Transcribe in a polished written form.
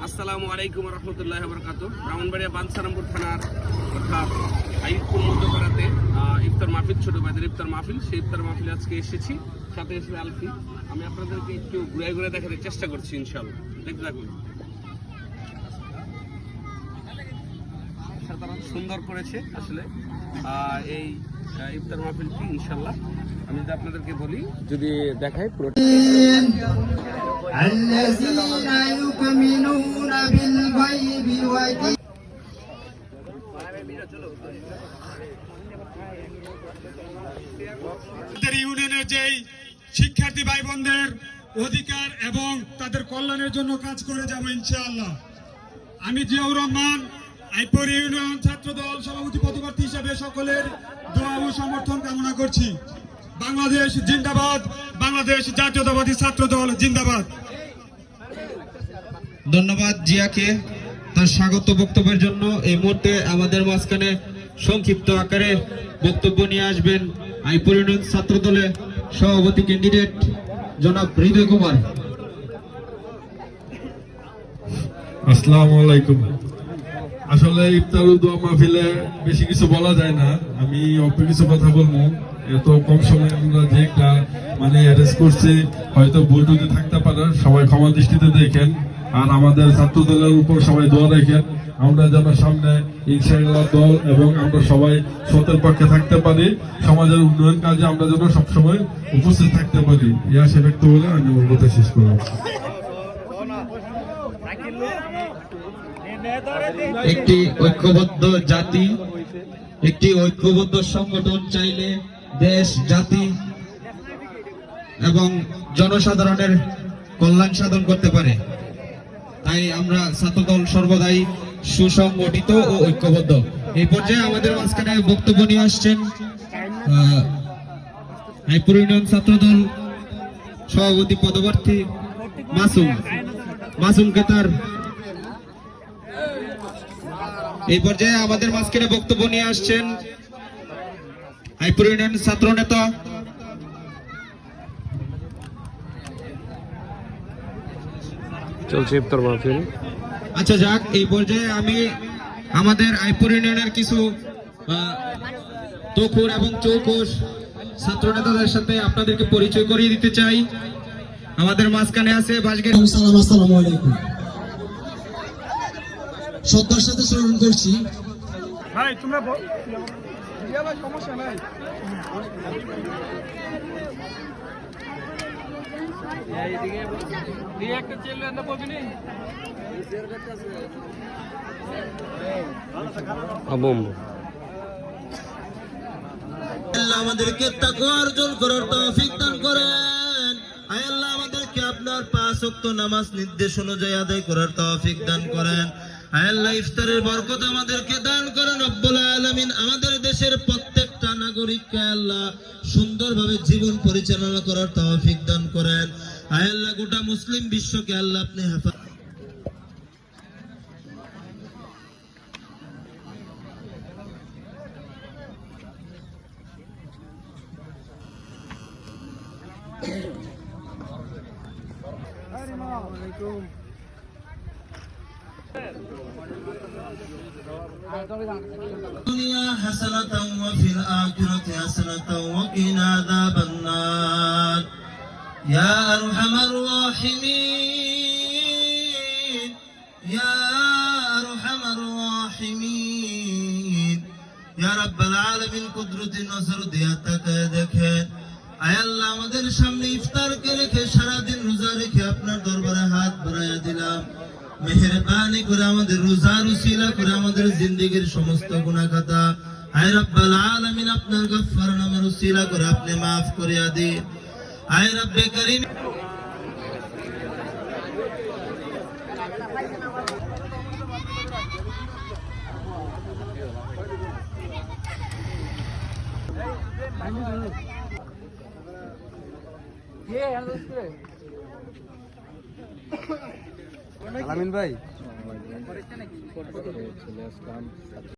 আসসালামু আলাইকুম রহমতুল্লাহ বরকাত। ব্রাহ্মণবাড়িয়া বাঞ্ছারামপুর থানার অর্থাৎ আইয়ুবপুর মধ্যপাড়াতে ইফতার মাহফিল, ছোট ভাইদের ইফতার মাহফিল, সেই ইফতার মাহফিলে আজকে এসেছি। সাথে এসে আলফি। আমি আপনাদেরকে একটু ঘুরে ঘুরে দেখাতে চেষ্টা করছি, ইনশাল্লাহ দেখতে থাকুন। সাধারণ সুন্দর করেছে আসলে এই ইফতার মাহফিলটি, ইনশাল্লাহ আমি যদি আপনাদেরকে বলি, যদি দেখাই পুরো ইউনিয়নের যেই শিক্ষার্থী ভাই বোনদের অধিকার এবং তাদের কল্যাণের জন্য কাজ করে যাব ইনশাআল্লাহ। আমি জিয়াউর রহমান, আইপুর ইউনিয়ন ছাত্র দল সভাপতি পদপ্রার্থী হিসেবে সকলের দোয়া ও সমর্থন কামনা করছি। বাংলাদেশ জিন্দাবাদ, বাংলাদেশ জাতীয়তাবাদী ছাত্র দল জিন্দাবাদ। ধন্যবাদ জিয়াকে তার স্বাগত বক্তব্যের জন্য। এই মুহূর্তে আমাদের মাঝখানে সংক্ষিপ্ত আকারে বক্তব্য নিয়ে আসবেন আইপুর ইউনিয়ন ছাত্র দলের সভাপতি ক্যান্ডিডেট জনাব হৃদয় কুমার। আসসালামু আলাইকুম। আসলে ইফতার দোয়া মাহফিলে বেশি কিছু বলা যায় না, আমি অল্প কিছু কথা বলবো। এত কম সময়ে আমরা যে একটা অ্যারেস্ট করছি, হয়তো ভুল ত্রুটি থাকতে পারে, সবাই ক্ষমা দৃষ্টিতে দেখেন। আর আমাদের ছাত্র দলের উপর সবাই দোয়া রাখেন, আমরা যেন সামনে ইনশাআল্লাহ দল এবং আমরা সবাই সতের পক্ষে থাকতে পারি, সমাজের উন্নয়ন কাজে আমরা যেন সবসময় উপস্থিত থাকতে পারি। ইয়া সে ব্যক্ত বলে আমি আমার কথা শেষ করব। একটি ঐক্যবদ্ধ জাতি, একটি ঐক্যবদ্ধ সংগঠন চাইলে দেশ, জাতি এবং জনসাধারণের কল্যাণ সাধন করতে পারে। তাই আমরা ছাত্রদল সর্বদাই সুসংগঠিত ও ঐক্যবদ্ধ। এই পর্যায়ে আমাদের মাঝখানে বক্তব্য নিয়ে আসছেন আইপুর ইউনিয়ন ছাত্রদল সভাপতি পদপ্রার্থী মাসুমকে তার এই পর্যায়ে আমাদের মাঝখানে বক্তব্য নিয়ে আসছেন আইপুর ইউনিয়ন ছাত্র নেতা চলছে ইফতার মাহফিল। আচ্ছা যাক, এই পর্যায়ে আমি আমাদের আইপুর ইউনিয়নের কিছু তখুর এবং চৌকস ছাত্র নেতাদের সাথে আপনাদেরকে পরিচয় করিয়ে দিতে চাই। আমাদের মাঝখানে আছে বাসগের। আসসালামু আলাইকুম। শ্রদ্ধার সাথে স্মরণ করছি ভাই তোমরা সমস্যা নাই। আমাদেরকে তাকওয়া অর্জন করার তৌফিক দান করেন। আয় আল্লাহ, আমাদেরকে আপনার 5 ওয়াক্ত নামাজ নির্দেশ অনুযায়ী আদায় করার তৌফিক দান করেন। আয় আল্লাহ, ইফতারের বরকত আমাদেরকে দান করেন রব্বুল আলামিন। আমাদের দেশের প্রত্যেকটা নাগরিককে আল্লাহ সুন্দরভাবে জীবন পরিচালনা করার তৌফিক দান করেন। আয় আল্লাহ, গোটা মুসলিম বিশ্বকে আল্লাহ আপনি হেফাজত الدنيا حسنة وفي الآخرة حسنة وقنا عذاب النار يا أرحم الراحمين يا أرحم الراحمين يا رب العالمين কুদরতি নজর দিয়া তাকায় দেখেন। আয় আল্লাহ, আমাদের সামনে ইফতারকে রেখে সারাদিন রোজা রেখে আপনার দরবারে হাত বাড়াইয়া দিলাম। মেহেরবানি করে আমাদের রোজার উসিলা করে আমাদের জিন্দেগীর সমস্ত গুনাহ খাতা আয় রব্বুল আলামিন আপনার গফফার নামের উসিলা করে আপনি maaf করিয়া দিন। আয় রব্বে করিম, আলামিন ভাই